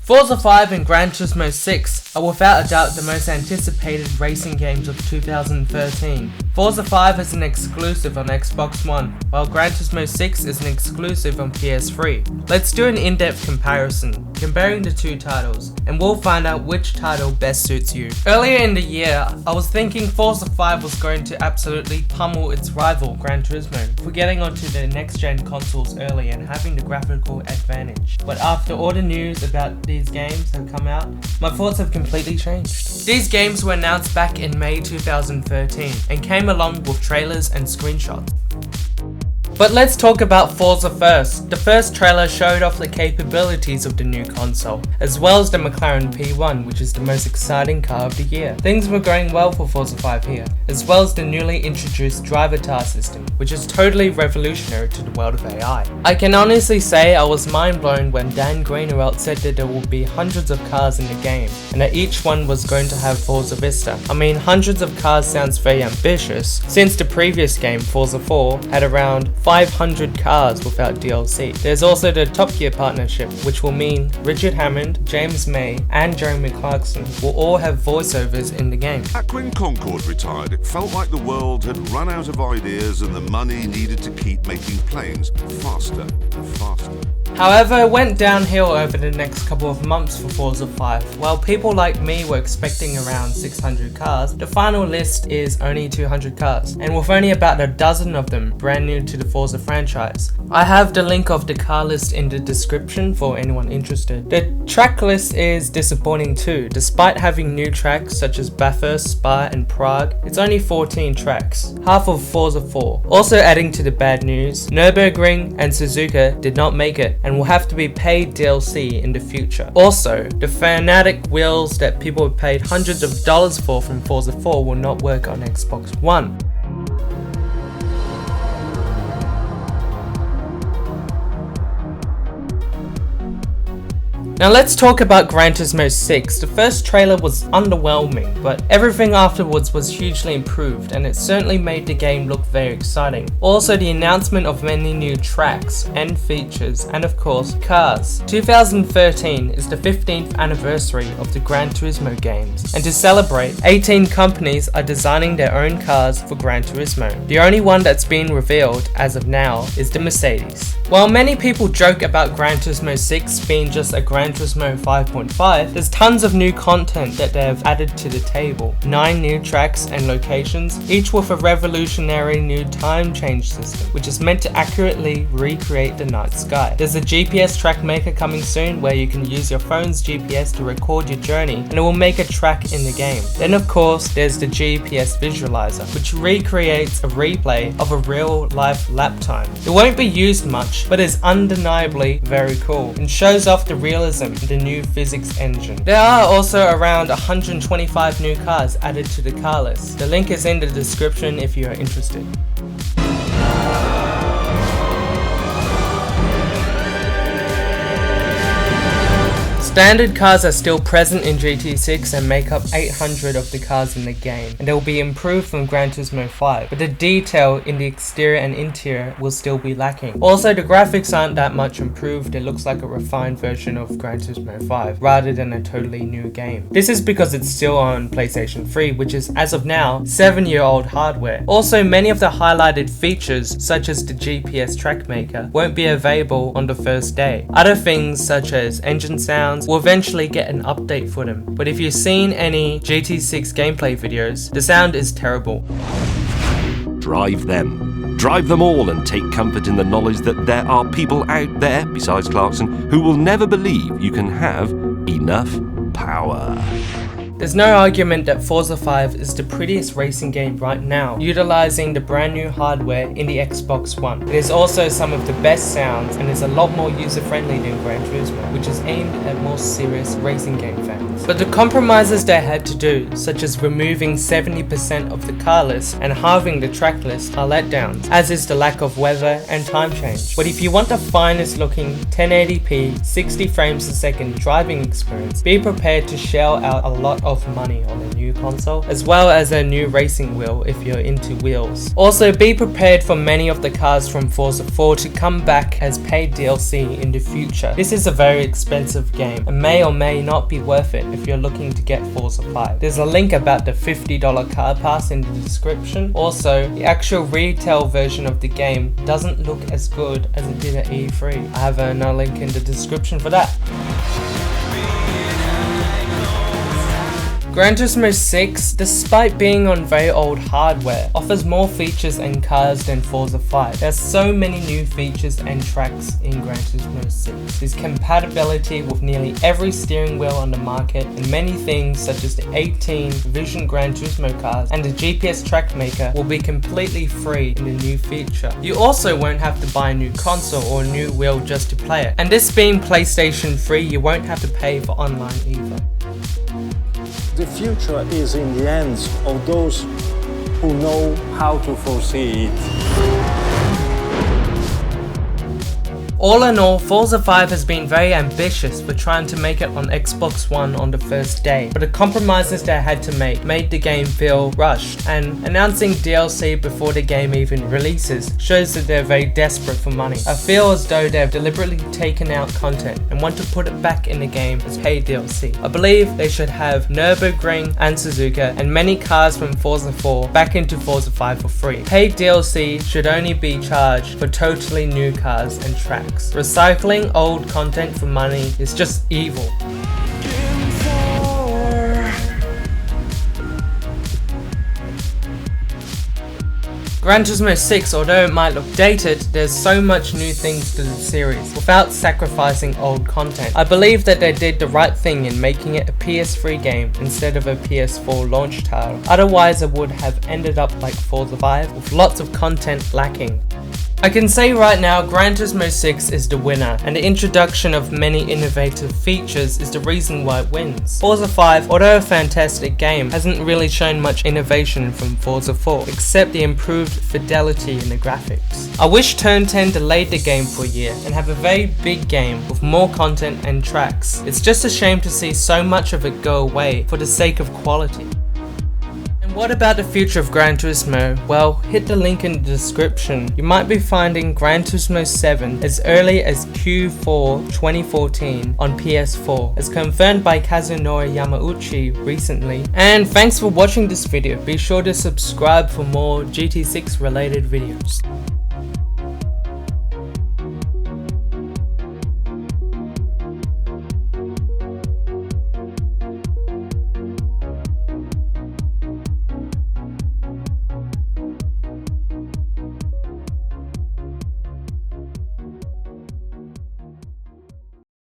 Forza 5 and Gran Turismo 6 are without a doubt the most anticipated racing games of 2013. Forza 5 is an exclusive on Xbox One, while Gran Turismo 6 is an exclusive on PS3. Let's do an in-depth comparison, comparing the two titles, and we'll find out which title best suits you. Earlier in the year, I was thinking Forza 5 was going to absolutely pummel its rival Gran Turismo, for getting onto the next-gen consoles early and having the graphical advantage. But after all the news about these games have come out, my thoughts have completely changed. These games were announced back in May 2013 and came along with trailers and screenshots. But let's talk about Forza first. The first trailer showed off the capabilities of the new console, as well as the McLaren P1, which is the most exciting car of the year. Things were going well for Forza 5 here, as well as the newly introduced driver task system, which is totally revolutionary to the world of AI. I can honestly say I was mind blown when Dan Greenerelt said that there will be hundreds of cars in the game, and that each one was going to have Forza Vista. I mean, hundreds of cars sounds very ambitious, since the previous game, Forza 4, had around 500 cars without DLC. There's also the Top Gear partnership, which will mean Richard Hammond, James May, and Jeremy Clarkson will all have voiceovers in the game. Back when Concorde retired, it felt like the world had run out of ideas and the money needed to keep making planes faster and faster. However, it went downhill over the next couple of months for Forza 5. While people like me were expecting around 600 cars, the final list is only 200 cars, and with only about a dozen of them brand new to the Forza franchise. I have the link of the car list in the description for anyone interested. The track list is disappointing too. Despite having new tracks such as Bathurst, Spa and Prague, it's only 14 tracks, half of Forza 4. Also adding to the bad news, Nürburgring and Suzuka did not make it and will have to be paid DLC in the future. Also, the Fanatic wheels that people have paid hundreds of dollars for from Forza 4 will not work on Xbox One. Now let's talk about Gran Turismo 6. The first trailer was underwhelming, but everything afterwards was hugely improved and it certainly made the game look very exciting. Also, the announcement of many new tracks and features, and of course, cars. 2013 is the 15th anniversary of the Gran Turismo games, and to celebrate, 18 companies are designing their own cars for Gran Turismo. The only one that's been revealed as of now is the Mercedes. While many people joke about Gran Turismo 6 being just a Gran Turismo 5.5, there's tons of new content that they have added to the table. 9 new tracks and locations, each with a revolutionary new time change system, which is meant to accurately recreate the night sky. There's a GPS track maker coming soon where you can use your phone's GPS to record your journey and it will make a track in the game. Then of course there's the GPS visualizer, which recreates a replay of a real life lap time. It won't be used much, but is undeniably very cool and shows off the realism in the new physics engine. There are also around 125 new cars added to the car list. The link is in the description if you are interested. Standard cars are still present in GT6 and make up 800 of the cars in the game, and they will be improved from Gran Turismo 5, but the detail in the exterior and interior will still be lacking. Also, the graphics aren't that much improved. It looks like a refined version of Gran Turismo 5 rather than a totally new game. This is because it's still on PlayStation 3, which is as of now 7-year-old hardware. Also, many of the highlighted features such as the GPS track maker won't be available on the first day. Other things such as engine sounds will eventually get an update for them, but if you've seen any GT6 gameplay videos, the sound is terrible. Drive them. Drive them all and take comfort in the knowledge that there are people out there, besides Clarkson, who will never believe you can have enough power. There's no argument that Forza 5 is the prettiest racing game right now, utilizing the brand new hardware in the Xbox One. It is also some of the best sounds and is a lot more user-friendly than Gran Turismo, which is aimed at more serious racing game fans. But the compromises they had to do, such as removing 70% of the car list and halving the track list, are letdowns, as is the lack of weather and time change. But if you want the finest looking 1080p 60 frames a second driving experience, be prepared to shell out a lot of money on a new console, as well as a new racing wheel if you're into wheels. Also, be prepared for many of the cars from Forza 4 to come back as paid DLC in the future. This is a very expensive game and may or may not be worth it if you're looking to get Forza 5. There's a link about the $50 car pass in the description. Also, the actual retail version of the game doesn't look as good as it did at E3. I have another link in the description for that. Gran Turismo 6, despite being on very old hardware, offers more features and cars than Forza 5. There's so many new features and tracks in Gran Turismo 6. There's compatibility with nearly every steering wheel on the market, and many things such as the 18 Vision Gran Turismo cars and the GPS track maker will be completely free in the new feature. You also won't have to buy a new console or a new wheel just to play it. And this being PlayStation free, you won't have to pay for online either. The future is in the hands of those who know how to foresee it. All in all, Forza 5 has been very ambitious for trying to make it on Xbox One on the first day, but the compromises they had to make made the game feel rushed, and announcing DLC before the game even releases shows that they're very desperate for money. I feel as though they've deliberately taken out content and want to put it back in the game as paid DLC. I believe they should have Nürburgring and Suzuka and many cars from Forza 4 back into Forza 5 for free. Paid DLC should only be charged for totally new cars and tracks. Recycling old content for money is just evil. Gran Turismo 6, although it might look dated, there's so much new things to the series without sacrificing old content. I believe that they did the right thing in making it a PS3 game instead of a PS4 launch title. Otherwise it would have ended up like Forza 5 with lots of content lacking. I can say right now, Gran Turismo 6 is the winner, and the introduction of many innovative features is the reason why it wins. Forza 5, although a fantastic game, hasn't really shown much innovation from Forza 4, except the improved fidelity in the graphics. I wish Turn 10 delayed the game for a year and have a very big game with more content and tracks. It's just a shame to see so much of it go away for the sake of quality. What about the future of Gran Turismo? Well, hit the link in the description. You might be finding Gran Turismo 7 as early as Q4 2014 on PS4, as confirmed by Kazunori Yamauchi recently. And thanks for watching this video. Be sure to subscribe for more GT6 related videos.